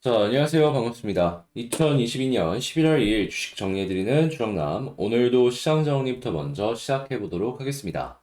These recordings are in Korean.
자, 안녕하세요. 반갑습니다. 2022년 11월 2일 주식 정리해드리는 주영남. 오늘도 시장 정리부터 먼저 시작해보도록 하겠습니다.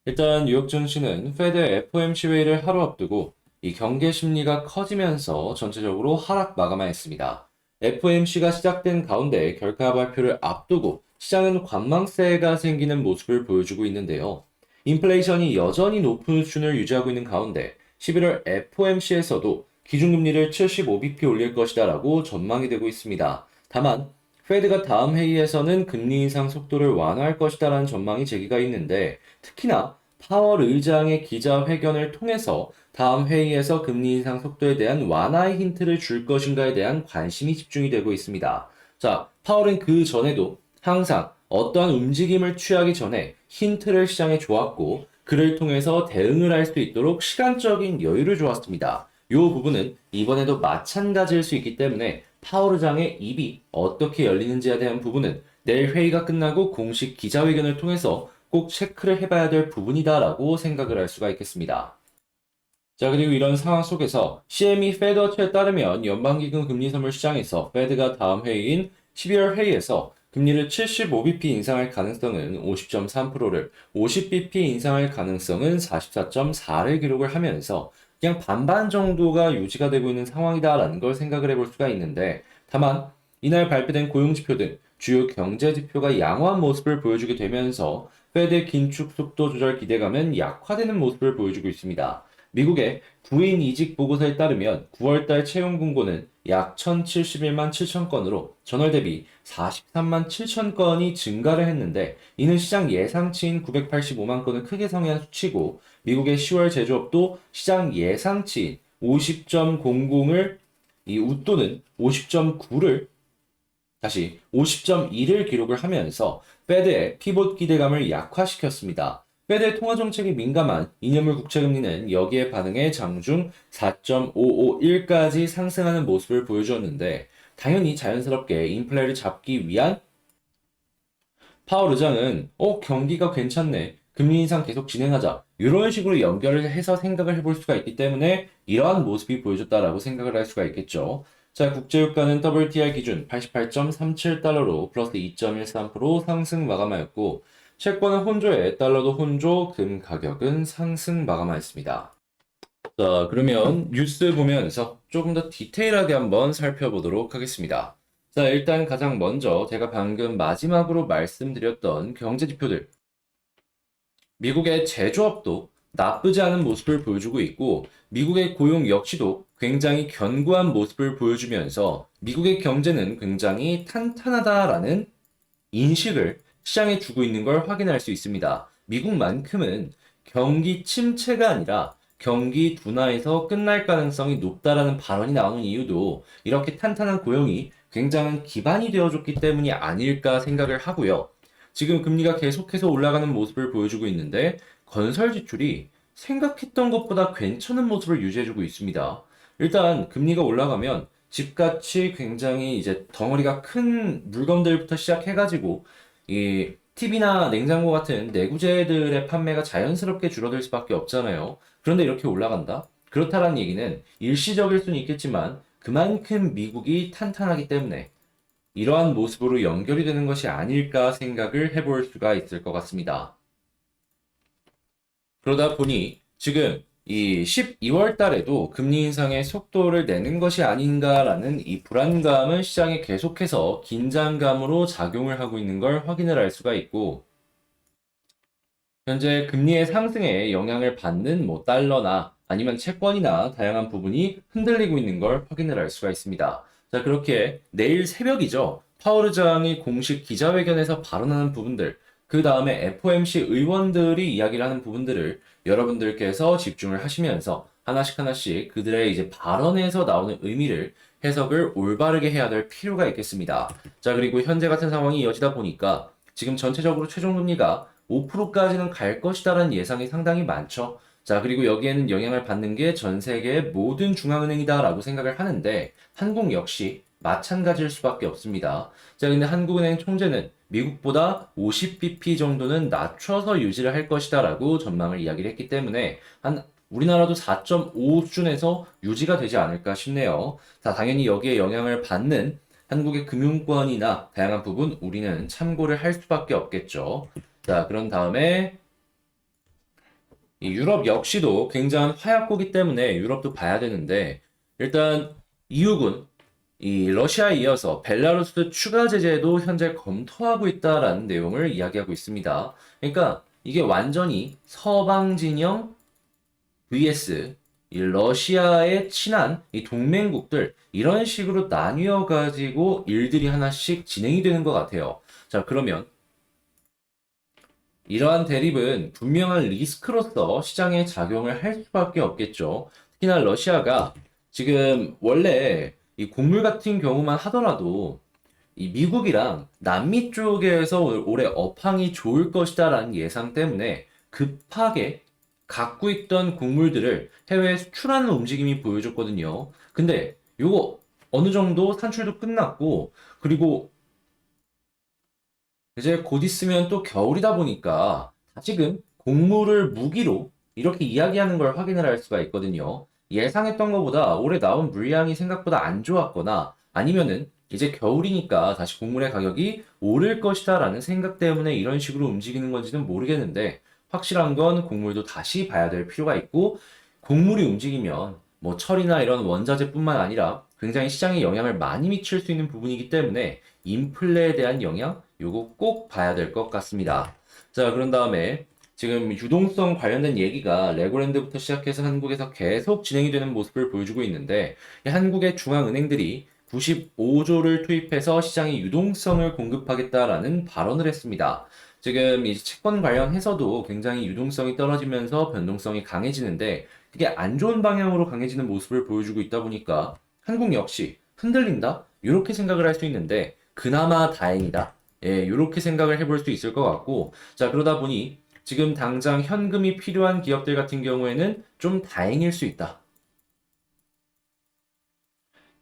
일단 뉴욕 증시는 페드 FOMC 회의를 하루 앞두고 이 경계 심리가 커지면서 전체적으로 하락 마감하였습니다. FOMC가 시작된 가운데 결과 발표를 앞두고 시장은 관망세가 생기는 모습을 보여주고 있는데요. 인플레이션이 여전히 높은 수준을 유지하고 있는 가운데 11월 FOMC에서도 기준금리를 75bp 올릴 것이다라고 전망이 되고 있습니다. 다만 페드가 다음 회의에서는 금리 인상 속도를 완화할 것이다라는 전망이 제기가 있는데 특히나 파월 의장의 기자회견을 통해서 다음 회의에서 금리 인상 속도에 대한 완화의 힌트를 줄 것인가에 대한 관심이 집중이 되고 있습니다. 자, 파월은 그 전에도 항상 어떠한 움직임을 취하기 전에 힌트를 시장에 주었고 그를 통해서 대응을 할 수 있도록 시간적인 여유를 주었습니다. 이 부분은 이번에도 마찬가지일 수 있기 때문에 파월 의장의 입이 어떻게 열리는지에 대한 부분은 내일 회의가 끝나고 공식 기자회견을 통해서 꼭 체크를 해봐야 될 부분이다라고 생각을 할 수가 있겠습니다. 자, 그리고 이런 상황 속에서 CME 페드워치에 따르면 연방기금 금리 선물 시장에서 페드가 다음 회의인 12월 회의에서 금리를 75bp 인상할 가능성은 50.3%를, 50bp 인상할 가능성은 44.4를 기록을 하면서 그냥 반반 정도가 유지가 되고 있는 상황이다라는 걸 생각을 해볼 수가 있는데, 다만 이날 발표된 고용지표 등 주요 경제 지표가 양호한 모습을 보여주게 되면서 페드의 긴축 속도 조절 기대감은 약화되는 모습을 보여주고 있습니다. 미국의 구인 이직 보고서에 따르면 9월달 채용 공고는 약 1,071만 7천 건으로 전월 대비 43만 7천 건이 증가를 했는데 이는 시장 예상치인 985만 건을 크게 상회한 수치고 미국의 10월 제조업도 시장 예상치인 50.00을 이 웃도는 50.9를 다시 50.1을 기록을 하면서 페드의 피봇 기대감을 약화시켰습니다. 페드의 통화 정책이 민감한 2년물 국채금리는 여기에 반응해 장중 4.551까지 상승하는 모습을 보여주었는데 당연히 자연스럽게 인플레를 잡기 위한 파월 의장은 경기가 괜찮네. 금리 인상 계속 진행하자. 이런 식으로 연결을 해서 생각을 해볼 수가 있기 때문에 이러한 모습이 보여줬다라고 생각을 할 수가 있겠죠. 자, 국제유가는 WTI 기준 88.37달러로 플러스 2.13% 상승 마감하였고, 채권은 혼조에 달러도 혼조, 금 가격은 상승 마감하였습니다. 자, 그러면 뉴스 보면서 조금 더 디테일하게 한번 살펴보도록 하겠습니다. 자, 일단 가장 먼저 제가 방금 마지막으로 말씀드렸던 경제 지표들. 미국의 제조업도 나쁘지 않은 모습을 보여주고 있고, 미국의 고용 역시도 굉장히 견고한 모습을 보여주면서 미국의 경제는 굉장히 탄탄하다라는 인식을 시장에 주고 있는 걸 확인할 수 있습니다. 미국만큼은 경기 침체가 아니라 경기 둔화에서 끝날 가능성이 높다라는 발언이 나오는 이유도 이렇게 탄탄한 고용이 굉장한 기반이 되어줬기 때문이 아닐까 생각을 하고요. 지금 금리가 계속해서 올라가는 모습을 보여주고 있는데 건설 지출이 생각했던 것보다 괜찮은 모습을 유지해주고 있습니다. 일단 금리가 올라가면 집값이 굉장히 이제 덩어리가 큰 물건들부터 시작해가지고 이 TV나 냉장고 같은 내구재들의 판매가 자연스럽게 줄어들 수밖에 없잖아요. 그런데 이렇게 올라간다? 그렇다라는 얘기는 일시적일 수는 있겠지만 그만큼 미국이 탄탄하기 때문에 이러한 모습으로 연결이 되는 것이 아닐까 생각을 해볼 수가 있을 것 같습니다. 그러다 보니 지금 이 12월 달에도 금리 인상의 속도를 내는 것이 아닌가라는 이 불안감은 시장에 계속해서 긴장감으로 작용을 하고 있는 걸 확인을 할 수가 있고, 현재 금리의 상승에 영향을 받는 뭐 달러나 아니면 채권이나 다양한 부분이 흔들리고 있는 걸 확인을 할 수가 있습니다. 자, 그렇게 내일 새벽이죠. 파월 의장이 공식 기자회견에서 발언하는 부분들, 그 다음에 FOMC 의원들이 이야기를 하는 부분들을 여러분들께서 집중을 하시면서 하나씩 하나씩 그들의 이제 발언에서 나오는 의미를 해석을 올바르게 해야 될 필요가 있겠습니다. 자, 그리고 현재 같은 상황이 이어지다 보니까 지금 전체적으로 최종금리가 5%까지는 갈 것이다라는 예상이 상당히 많죠. 자, 그리고 여기에는 영향을 받는 게 전 세계의 모든 중앙은행이다라고 생각을 하는데 한국 역시 마찬가지일 수밖에 없습니다. 자, 근데 한국은행 총재는 미국보다 50bp 정도는 낮춰서 유지를 할 것이다라고 전망을 이야기를 했기 때문에 한 우리나라도 4.5 수준에서 유지가 되지 않을까 싶네요. 자, 당연히 여기에 영향을 받는 한국의 금융권이나 다양한 부분 우리는 참고를 할 수밖에 없겠죠. 자, 그런 다음에 이 유럽 역시도 굉장한 화약고기 때문에 유럽도 봐야 되는데 일단 이유군 이 러시아에 이어서 벨라루스 추가 제재도 현재 검토하고 있다라는 내용을 이야기하고 있습니다. 그러니까 이게 완전히 서방 진영 vs 이 러시아에 친한 이 동맹국들 이런 식으로 나뉘어 가지고 일들이 하나씩 진행이 되는 것 같아요. 자, 그러면 이러한 대립은 분명한 리스크로서 시장에 작용을 할 수밖에 없겠죠. 특히나 러시아가 지금 원래 이 곡물 같은 경우만 하더라도 이 미국이랑 남미 쪽에서 올해 업황이 좋을 것이다라는 예상 때문에 급하게 갖고 있던 곡물들을 해외에 수출하는 움직임이 보여줬거든요. 근데 요거 어느 정도 산출도 끝났고 그리고 이제 곧 있으면 또 겨울이다 보니까 다시금 곡물을 무기로 이렇게 이야기하는 걸 확인을 할 수가 있거든요. 예상했던 것보다 올해 나온 물량이 생각보다 안 좋았거나 아니면은 이제 겨울이니까 다시 곡물의 가격이 오를 것이다라는 생각 때문에 이런 식으로 움직이는 건지는 모르겠는데 확실한 건 곡물도 다시 봐야 될 필요가 있고 곡물이 움직이면 뭐 철이나 이런 원자재뿐만 아니라 굉장히 시장에 영향을 많이 미칠 수 있는 부분이기 때문에 인플레에 대한 영향 요거 꼭 봐야 될 것 같습니다. 자, 그런 다음에 지금 유동성 관련된 얘기가 레고랜드부터 시작해서 한국에서 계속 진행이 되는 모습을 보여주고 있는데 한국의 중앙은행들이 95조를 투입해서 시장에 유동성을 공급하겠다라는 발언을 했습니다. 지금 이 채권 관련해서도 굉장히 유동성이 떨어지면서 변동성이 강해지는데 그게 안 좋은 방향으로 강해지는 모습을 보여주고 있다 보니까 한국 역시 흔들린다? 이렇게 생각을 할 수 있는데 그나마 다행이다. 예, 이렇게 생각을 해볼 수 있을 것 같고 자, 그러다 보니 지금 당장 현금이 필요한 기업들 같은 경우에는 좀 다행일 수 있다.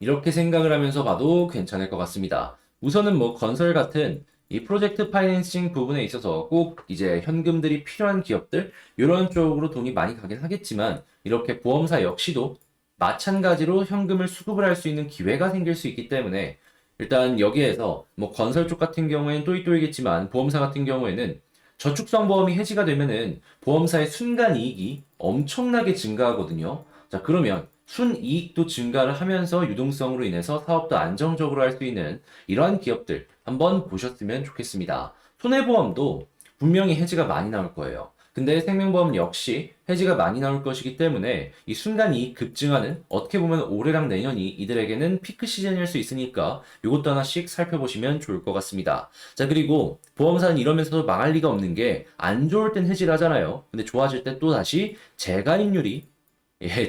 이렇게 생각을 하면서 봐도 괜찮을 것 같습니다. 우선은 뭐 건설 같은 이 프로젝트 파이낸싱 부분에 있어서 꼭 이제 현금들이 필요한 기업들 이런 쪽으로 돈이 많이 가긴 하겠지만 이렇게 보험사 역시도 마찬가지로 현금을 수급을 할 수 있는 기회가 생길 수 있기 때문에 일단 여기에서 뭐 건설 쪽 같은 경우에는 또이또이겠지만 보험사 같은 경우에는 저축성 보험이 해지가 되면은 보험사의 순간 이익이 엄청나게 증가하거든요. 자, 그러면 순이익도 증가를 하면서 유동성으로 인해서 사업도 안정적으로 할 수 있는 이러한 기업들 한번 보셨으면 좋겠습니다. 손해보험도 분명히 해지가 많이 나올 거예요. 근데 생명보험 역시 해지가 많이 나올 것이기 때문에 이 순간 이익 급증하는 어떻게 보면 올해랑 내년이 이들에게는 피크 시즌일 수 있으니까 이것도 하나씩 살펴보시면 좋을 것 같습니다. 자, 그리고 보험사는 이러면서도 망할 리가 없는 게 안 좋을 땐 해지를 하잖아요. 근데 좋아질 때 또 다시 재가입률이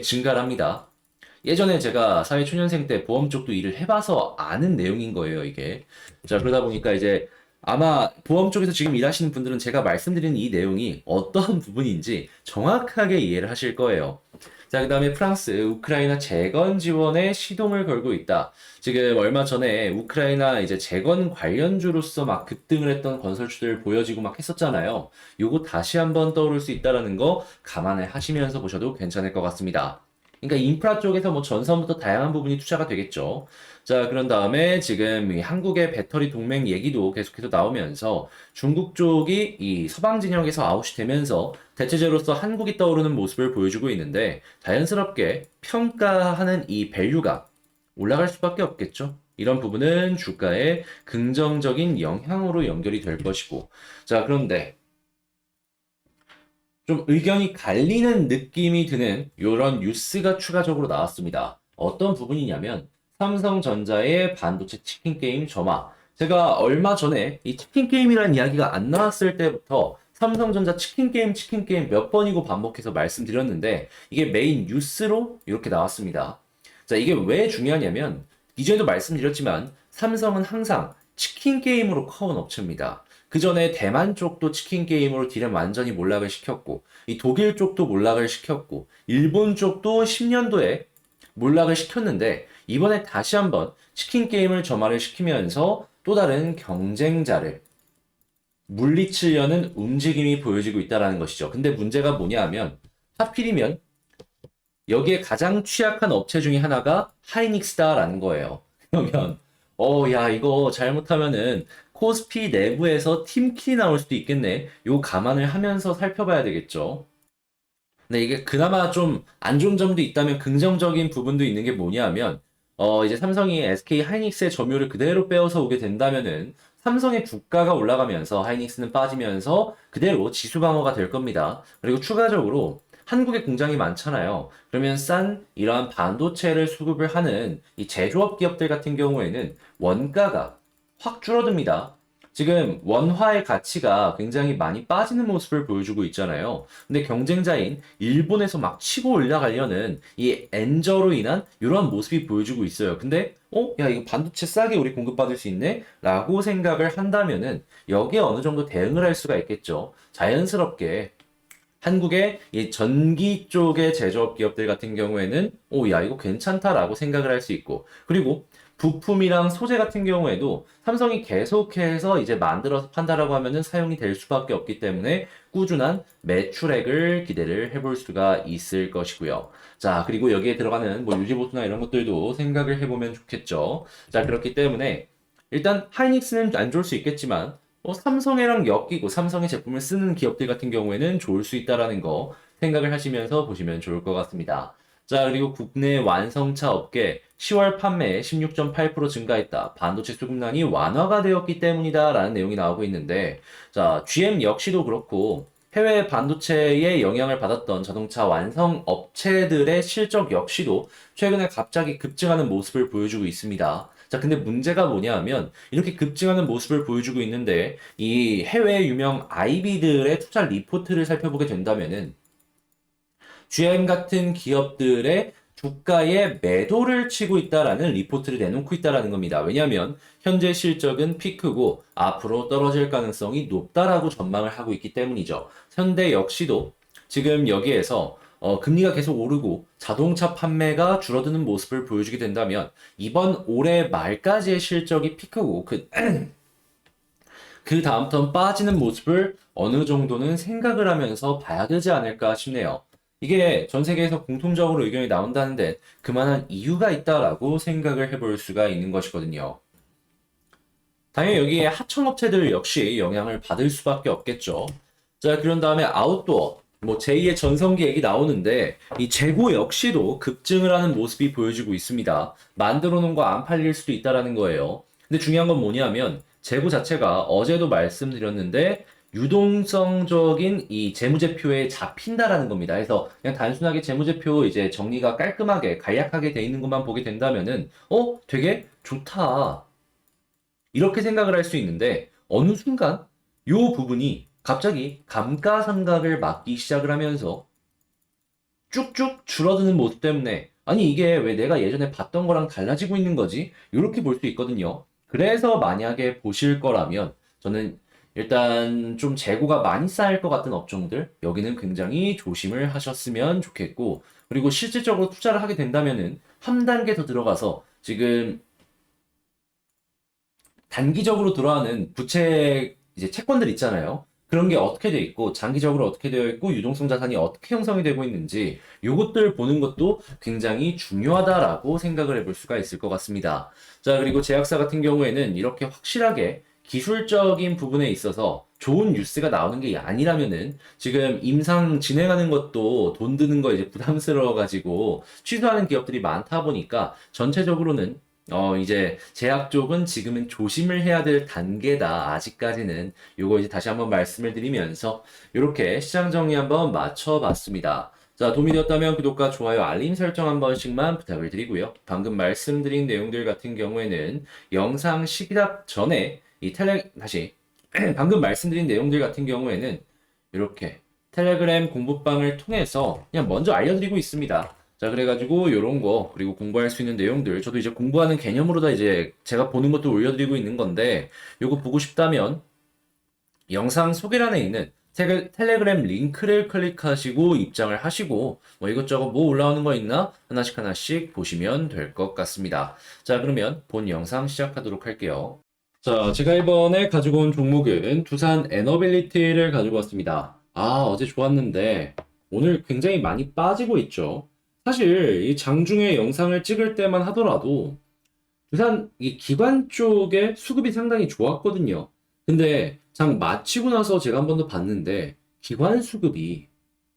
증가를 합니다. 예전에 제가 사회초년생 때 보험 쪽도 일을 해봐서 아는 내용인 거예요, 이게. 자, 그러다 보니까 이제 아마 보험 쪽에서 지금 일하시는 분들은 제가 말씀드리는 이 내용이 어떤 부분인지 정확하게 이해를 하실 거예요. 자, 그 다음에 프랑스, 우크라이나 재건 지원에 시동을 걸고 있다. 지금 얼마 전에 우크라이나 이제 재건 관련주로서 막 급등을 했던 건설주들 보여지고 막 했었잖아요. 요거 다시 한번 떠오를 수 있다라는 거 감안을 하시면서 보셔도 괜찮을 것 같습니다. 그러니까 인프라 쪽에서 뭐 전선부터 다양한 부분이 투자가 되겠죠. 자, 그런 다음에 지금 이 한국의 배터리 동맹 얘기도 계속해서 나오면서 중국 쪽이 이 서방 진영에서 아웃이 되면서 대체제로서 한국이 떠오르는 모습을 보여주고 있는데 자연스럽게 평가하는 이 밸류가 올라갈 수밖에 없겠죠. 이런 부분은 주가에 긍정적인 영향으로 연결이 될 것이고. 자, 그런데 좀 의견이 갈리는 느낌이 드는 이런 뉴스가 추가적으로 나왔습니다. 어떤 부분이냐면 삼성전자의 반도체 치킨 게임 점화. 제가 얼마 전에 이 치킨 게임이라는 이야기가 안 나왔을 때부터 삼성전자 치킨 게임 몇 번이고 반복해서 말씀드렸는데 이게 메인 뉴스로 이렇게 나왔습니다. 자, 이게 왜 중요하냐면 이전에도 말씀드렸지만 삼성은 항상 치킨 게임으로 커온 업체입니다. 그 전에 대만 쪽도 치킨 게임으로 딜을 완전히 몰락을 시켰고, 이 독일 쪽도 몰락을 시켰고, 일본 쪽도 10년도에 몰락을 시켰는데, 이번에 다시 한번 치킨 게임을 점화를 시키면서 또 다른 경쟁자를 물리치려는 움직임이 보여지고 있다는 것이죠. 근데 문제가 뭐냐 하면, 하필이면 여기에 가장 취약한 업체 중에 하나가 하이닉스다라는 거예요. 그러면 야 이거 잘못하면은 코스피 내부에서 팀킬이 나올 수도 있겠네. 요 감안을 하면서 살펴봐야 되겠죠. 근데 이게 그나마 좀 안 좋은 점도 있다면 긍정적인 부분도 있는 게 뭐냐면 이제 삼성이 SK 하이닉스의 점유율을 그대로 빼앗아 오게 된다면은 삼성의 주가가 올라가면서 하이닉스는 빠지면서 그대로 지수 방어가 될 겁니다. 그리고 추가적으로 한국에 공장이 많잖아요. 그러면 싼 이러한 반도체를 수급을 하는 이 제조업 기업들 같은 경우에는 원가가 확 줄어듭니다. 지금 원화의 가치가 굉장히 많이 빠지는 모습을 보여주고 있잖아요. 근데 경쟁자인 일본에서 막 치고 올라가려는 이 엔저로 인한 이러한 모습이 보여주고 있어요. 근데 야 이거 반도체 싸게 우리 공급받을 수 있네? 라고 생각을 한다면은 여기에 어느 정도 대응을 할 수가 있겠죠. 자연스럽게 한국의 이 전기 쪽의 제조업 기업들 같은 경우에는 야 이거 괜찮다라고 생각을 할 수 있고, 그리고 부품이랑 소재 같은 경우에도 삼성이 계속해서 이제 만들어서 판다라고 하면은 사용이 될 수밖에 없기 때문에 꾸준한 매출액을 기대를 해볼 수가 있을 것이고요. 자, 그리고 여기에 들어가는 뭐 유지보수나 이런 것들도 생각을 해보면 좋겠죠. 자, 그렇기 때문에 일단 하이닉스는 안 좋을 수 있겠지만 삼성이랑 엮이고 삼성의 제품을 쓰는 기업들 같은 경우에는 좋을 수 있다라는 거 생각을 하시면서 보시면 좋을 것 같습니다. 자, 그리고 국내 완성차 업계 10월 판매 16.8% 증가했다. 반도체 수급난이 완화가 되었기 때문이다라는 내용이 나오고 있는데, 자, GM 역시도 그렇고 해외 반도체에 영향을 받았던 자동차 완성 업체들의 실적 역시도 최근에 갑자기 급증하는 모습을 보여주고 있습니다. 자, 근데 문제가 뭐냐면 이렇게 급증하는 모습을 보여주고 있는데 이 해외 유명 IB들의 투자 리포트를 살펴보게 된다면은 GM 같은 기업들의 주가에 매도를 치고 있다라는 리포트를 내놓고 있다라는 겁니다. 왜냐하면 현재 실적은 피크고 앞으로 떨어질 가능성이 높다라고 전망을 하고 있기 때문이죠. 현대 역시도 지금 여기에서 금리가 계속 오르고 자동차 판매가 줄어드는 모습을 보여주게 된다면 이번 올해 말까지의 실적이 피크고 그 다음 턴 빠지는 모습을 어느 정도는 생각을 하면서 봐야 되지 않을까 싶네요. 이게 전 세계에서 공통적으로 의견이 나온다는데 그만한 이유가 있다라고 생각을 해볼 수가 있는 것이거든요. 당연히 여기에 하청업체들 역시 영향을 받을 수밖에 없겠죠. 자, 그런 다음에 아웃도어, 뭐 제2의 전성기 얘기 나오는데 이 재고 역시도 급증을 하는 모습이 보여지고 있습니다. 만들어 놓은 거 안 팔릴 수도 있다라는 거예요. 근데 중요한 건 뭐냐면 재고 자체가 어제도 말씀드렸는데 유동성적인 이 재무제표에 잡힌다라는 겁니다. 그래서 그냥 단순하게 재무제표 이제 정리가 깔끔하게 간략하게 돼 있는 것만 보게 된다면은 되게 좋다. 이렇게 생각을 할 수 있는데 어느 순간 요 부분이 갑자기 감가상각을 맞기 시작을 하면서 쭉쭉 줄어드는 모습 때문에 아니 이게 왜 내가 예전에 봤던 거랑 달라지고 있는 거지? 이렇게 볼 수 있거든요. 그래서 만약에 보실 거라면 저는 일단 좀 재고가 많이 쌓일 것 같은 업종들 여기는 굉장히 조심을 하셨으면 좋겠고, 그리고 실질적으로 투자를 하게 된다면은 한 단계 더 들어가서 지금 단기적으로 들어가는 부채 이제 채권들 있잖아요. 그런 게 어떻게 돼 있고 장기적으로 어떻게 되어 있고 유동성 자산이 어떻게 형성이 되고 있는지 요것들 보는 것도 굉장히 중요하다라고 생각을 해볼 수가 있을 것 같습니다. 자, 그리고 제약사 같은 경우에는 이렇게 확실하게 기술적인 부분에 있어서 좋은 뉴스가 나오는 게 아니라면은 지금 임상 진행하는 것도 돈 드는 거 이제 부담스러워 가지고 취소하는 기업들이 많다 보니까 전체적으로는 이제 제약 쪽은 지금은 조심을 해야 될 단계다. 아직까지는 요거 이제 다시 한번 말씀을 드리면서 이렇게 시장 정리 한번 맞춰봤습니다. 자, 도움이 되었다면 구독과 좋아요, 알림 설정 한 번씩만 부탁을 드리고요. 방금 말씀드린 내용들 같은 경우에는 영상 시작 전에 다시 방금 말씀드린 내용들 같은 경우에는 이렇게 텔레그램 공부방을 통해서 그냥 먼저 알려드리고 있습니다. 자, 그래가지고 요런 거 그리고 공부할 수 있는 내용들 저도 이제 공부하는 개념으로 다 이제 제가 보는 것도 올려드리고 있는 건데 요거 보고 싶다면 영상 소개란에 있는 텔레그램 링크를 클릭하시고 입장을 하시고 뭐 이것저것 뭐 올라오는 거 있나 하나씩 하나씩 보시면 될 것 같습니다. 자, 그러면 본 영상 시작하도록 할게요. 자, 제가 이번에 가지고 온 종목은 두산 에너빌리티를 가지고 왔습니다. 어제 좋았는데 오늘 굉장히 많이 빠지고 있죠. 사실 이 장중에 영상을 찍을 때만 하더라도 두산 이 기관 쪽에 수급이 상당히 좋았거든요. 근데 장 마치고 나서 제가 한 번 더 봤는데 기관 수급이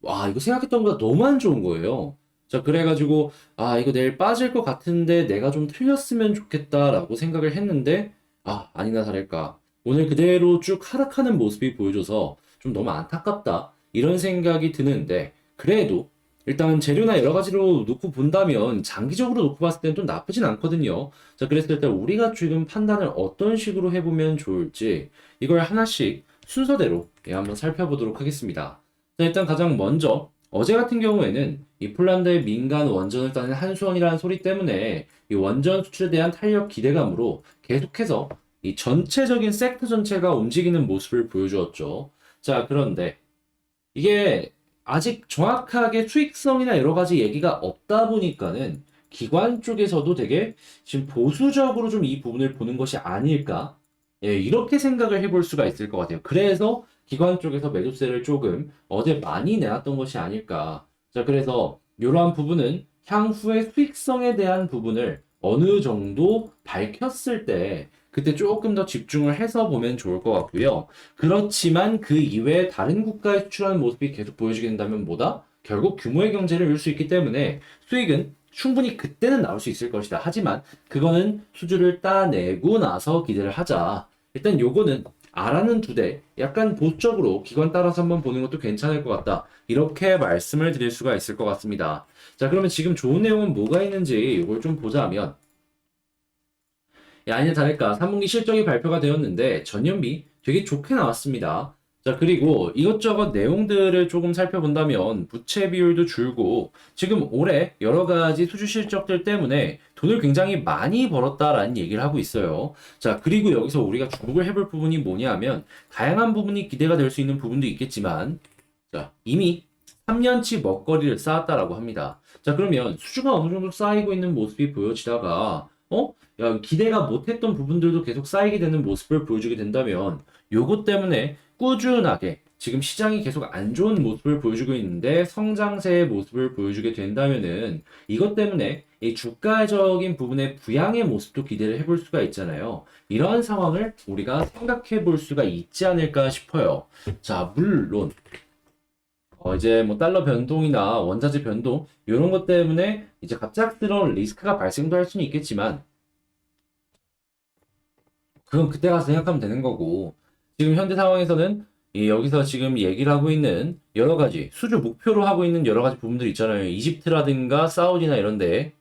와 이거 생각했던 것보다 너무 안 좋은 거예요. 자 그래가지고 아 이거 내일 빠질 것 같은데 내가 좀 틀렸으면 좋겠다라고 생각을 했는데 아 아니나 다를까 오늘 그대로 쭉 하락하는 모습이 보여줘서 좀 너무 안타깝다 이런 생각이 드는데 그래도 일단 재료나 여러 가지로 놓고 본다면 장기적으로 놓고 봤을 때는 좀 나쁘진 않거든요. 자, 그랬을 때 우리가 지금 판단을 어떤 식으로 해보면 좋을지 이걸 하나씩 순서대로 한번 살펴보도록 하겠습니다. 자, 일단 가장 먼저 어제 같은 경우에는 이 폴란드의 민간 원전을 따는 한수원이라는 소리 때문에 이 원전 수출에 대한 탄력 기대감으로 계속해서 이 전체적인 섹터 전체가 움직이는 모습을 보여주었죠. 자, 그런데 이게 아직 정확하게 수익성이나 여러 가지 얘기가 없다 보니까는 기관 쪽에서도 되게 지금 보수적으로 좀 이 부분을 보는 것이 아닐까? 예, 이렇게 생각을 해볼 수가 있을 것 같아요. 그래서 기관 쪽에서 매도세를 조금 어제 많이 내놨던 것이 아닐까. 자, 그래서 이러한 부분은 향후의 수익성에 대한 부분을 어느 정도 밝혔을 때 그때 조금 더 집중을 해서 보면 좋을 것 같고요. 그렇지만 그 이외에 다른 국가에 수출하는 모습이 계속 보여지게 된다면 뭐다? 결국 규모의 경제를 이룰 수 있기 때문에 수익은 충분히 그때는 나올 수 있을 것이다. 하지만 그거는 수주를 따내고 나서 기대를 하자. 일단 요거는 알아는 두 대, 약간 보수적으로 기관 따라서 한번 보는 것도 괜찮을 것 같다. 이렇게 말씀을 드릴 수가 있을 것 같습니다. 자, 그러면 지금 좋은 내용은 뭐가 있는지 이걸 좀 보자면 아니나 다를까 3분기 실적이 발표가 되었는데 전년비 되게 좋게 나왔습니다. 자, 그리고 이것저것 내용들을 조금 살펴본다면 부채 비율도 줄고 지금 올해 여러 가지 수주 실적들 때문에 돈을 굉장히 많이 벌었다라는 얘기를 하고 있어요. 자, 그리고 여기서 우리가 주목을 해볼 부분이 뭐냐면 다양한 부분이 기대가 될 수 있는 부분도 있겠지만 자, 이미 3년치 먹거리를 쌓았다라고 합니다. 자, 그러면 수주가 어느 정도 쌓이고 있는 모습이 보여지다가 야, 기대가 못했던 부분들도 계속 쌓이게 되는 모습을 보여주게 된다면 요것 때문에 꾸준하게 지금 시장이 계속 안 좋은 모습을 보여주고 있는데 성장세의 모습을 보여주게 된다면은 이것 때문에 이 주가적인 부분의 부양의 모습도 기대를 해볼 수가 있잖아요. 이러한 상황을 우리가 생각해 볼 수가 있지 않을까 싶어요. 자, 물론 이제 뭐 달러 변동이나 원자재 변동 이런 것 때문에 이제 갑작스러운 리스크가 발생도 할 수는 있겠지만 그건 그때 가서 생각하면 되는 거고 지금 현재 상황에서는 여기서 지금 얘기를 하고 있는 여러 가지 수주 목표로 하고 있는 여러 가지 부분들 있잖아요. 이집트라든가 사우디나 이런데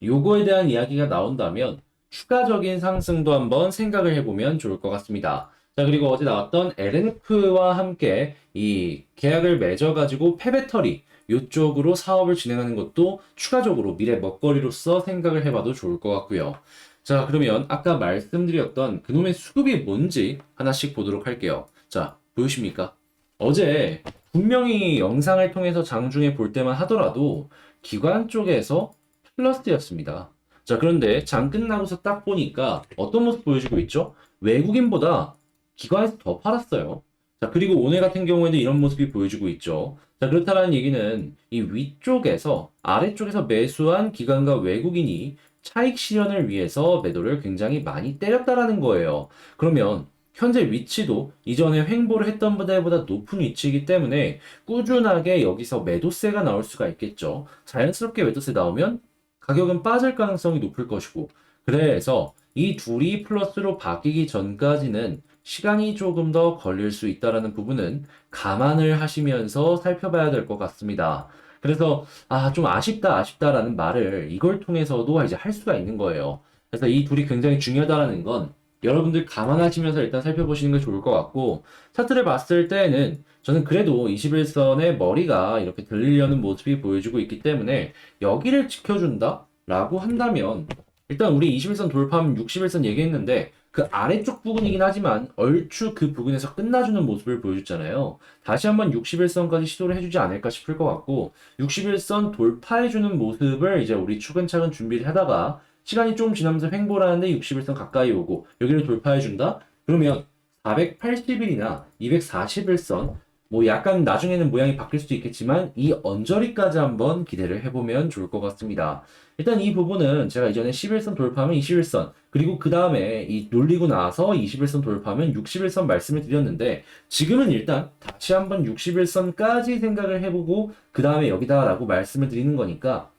요거에 대한 이야기가 나온다면 추가적인 상승도 한번 생각을 해보면 좋을 것 같습니다. 자, 그리고 어제 나왔던 LNF와 함께 이 계약을 맺어가지고 폐배터리 요쪽으로 사업을 진행하는 것도 추가적으로 미래 먹거리로서 생각을 해봐도 좋을 것 같고요. 자, 그러면 아까 말씀드렸던 그놈의 수급이 뭔지 하나씩 보도록 할게요. 자, 보이십니까? 어제 분명히 영상을 통해서 장중에 볼 때만 하더라도 기관 쪽에서 플러스였습니다. 자, 그런데 장 끝나고서 딱 보니까 어떤 모습 보여주고 있죠? 외국인보다 기관에서 더 팔았어요. 자, 그리고 오늘 같은 경우에도 이런 모습이 보여주고 있죠. 자, 그렇다는 얘기는 이 위쪽에서 아래쪽에서 매수한 기관과 외국인이 차익 실현을 위해서 매도를 굉장히 많이 때렸다라는 거예요. 그러면 현재 위치도 이전에 횡보를 했던 데보다 높은 위치이기 때문에 꾸준하게 여기서 매도세가 나올 수가 있겠죠. 자연스럽게 매도세 나오면 가격은 빠질 가능성이 높을 것이고 그래서 이 둘이 플러스로 바뀌기 전까지는 시간이 조금 더 걸릴 수 있다라는 부분은 감안을 하시면서 살펴봐야 될 것 같습니다. 그래서 좀 아쉽다라는 말을 이걸 통해서도 이제 할 수가 있는 거예요. 그래서 이 둘이 굉장히 중요하다라는 건 여러분들 감안하시면서 일단 살펴보시는 게 좋을 것 같고 차트를 봤을 때는 저는 그래도 21선의 머리가 이렇게 들리려는 모습이 보여주고 있기 때문에 여기를 지켜준다? 라고 한다면 일단 우리 21선 돌파하면 61선 얘기했는데 그 아래쪽 부분이긴 하지만 얼추 그 부분에서 끝나주는 모습을 보여줬잖아요. 다시 한번 61선까지 시도를 해주지 않을까 싶을 것 같고 61선 돌파해주는 모습을 이제 우리 차근차근 준비를 하다가 시간이 조금 지나면서 횡보를 하는데 61선 가까이 오고 여기를 돌파해준다? 그러면 480일이나 241선 뭐 약간 나중에는 모양이 바뀔 수도 있겠지만 이 언저리까지 한번 기대를 해보면 좋을 것 같습니다. 일단 이 부분은 제가 이전에 11선 돌파하면 21선 그리고 그 다음에 이 놀리고 나서 21선 돌파하면 61선 말씀을 드렸는데 지금은 일단 다시 한번 61선까지 생각을 해보고 그 다음에 여기다라고 말씀을 드리는 거니까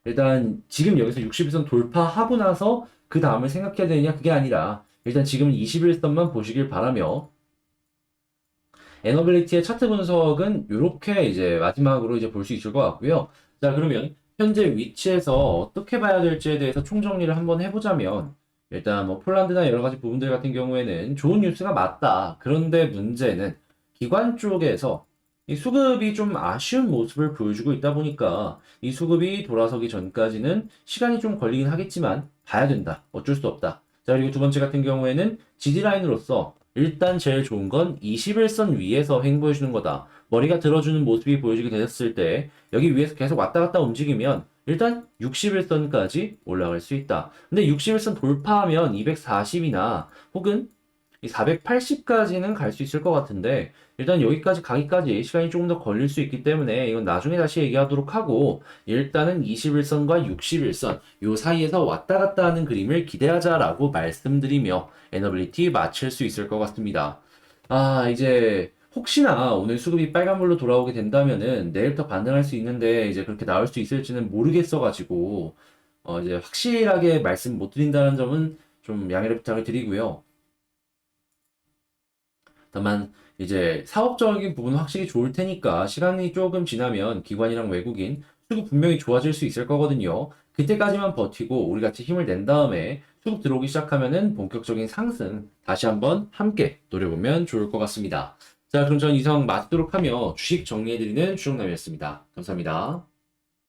일단 지금 여기서 61선 돌파하고 나서 그 다음을 생각해야 되느냐 그게 아니라 일단 지금은 21선만 보시길 바라며 에너빌리티의 차트 분석은 이렇게 이제 마지막으로 이제 볼 수 있을 것 같고요. 자, 그러면 현재 위치에서 어떻게 봐야 될지에 대해서 총정리를 한번 해보자면 일단 뭐 폴란드나 여러 가지 부분들 같은 경우에는 좋은 뉴스가 맞다. 그런데 문제는 기관 쪽에서 이 수급이 좀 아쉬운 모습을 보여주고 있다 보니까 이 수급이 돌아서기 전까지는 시간이 좀 걸리긴 하겠지만 봐야 된다. 어쩔 수 없다. 자, 그리고 두 번째 같은 경우에는 GD라인으로서 일단 제일 좋은 건 21선 위에서 횡보해주는 거다. 머리가 들어주는 모습이 보여지게 되었을 때 여기 위에서 계속 왔다 갔다 움직이면 일단 61선까지 올라갈 수 있다. 근데 61선 돌파하면 240이나 혹은 480까지는 갈 수 있을 것 같은데 일단 여기까지 가기까지 시간이 조금 더 걸릴 수 있기 때문에 이건 나중에 다시 얘기하도록 하고 일단은 21선과 61선 요 사이에서 왔다 갔다 하는 그림을 기대하자라고 말씀드리며 에너빌리티 마칠 수 있을 것 같습니다. 아 이제 혹시나 오늘 수급이 빨간불로 돌아오게 된다면은 내일부터 반등할 수 있는데 이제 그렇게 나올 수 있을지는 모르겠어가지고 이제 확실하게 말씀 못 드린다는 점은 좀 양해를 부탁을 드리고요. 다만 이제 사업적인 부분은 확실히 좋을 테니까 시간이 조금 지나면 기관이랑 외국인 수급 분명히 좋아질 수 있을 거거든요. 그때까지만 버티고 우리 같이 힘을 낸 다음에 수급 들어오기 시작하면은 본격적인 상승 다시 한번 함께 노려보면 좋을 것 같습니다. 자, 그럼 전 이상 마치도록 하며 주식 정리해드리는 주정남이었습니다. 감사합니다.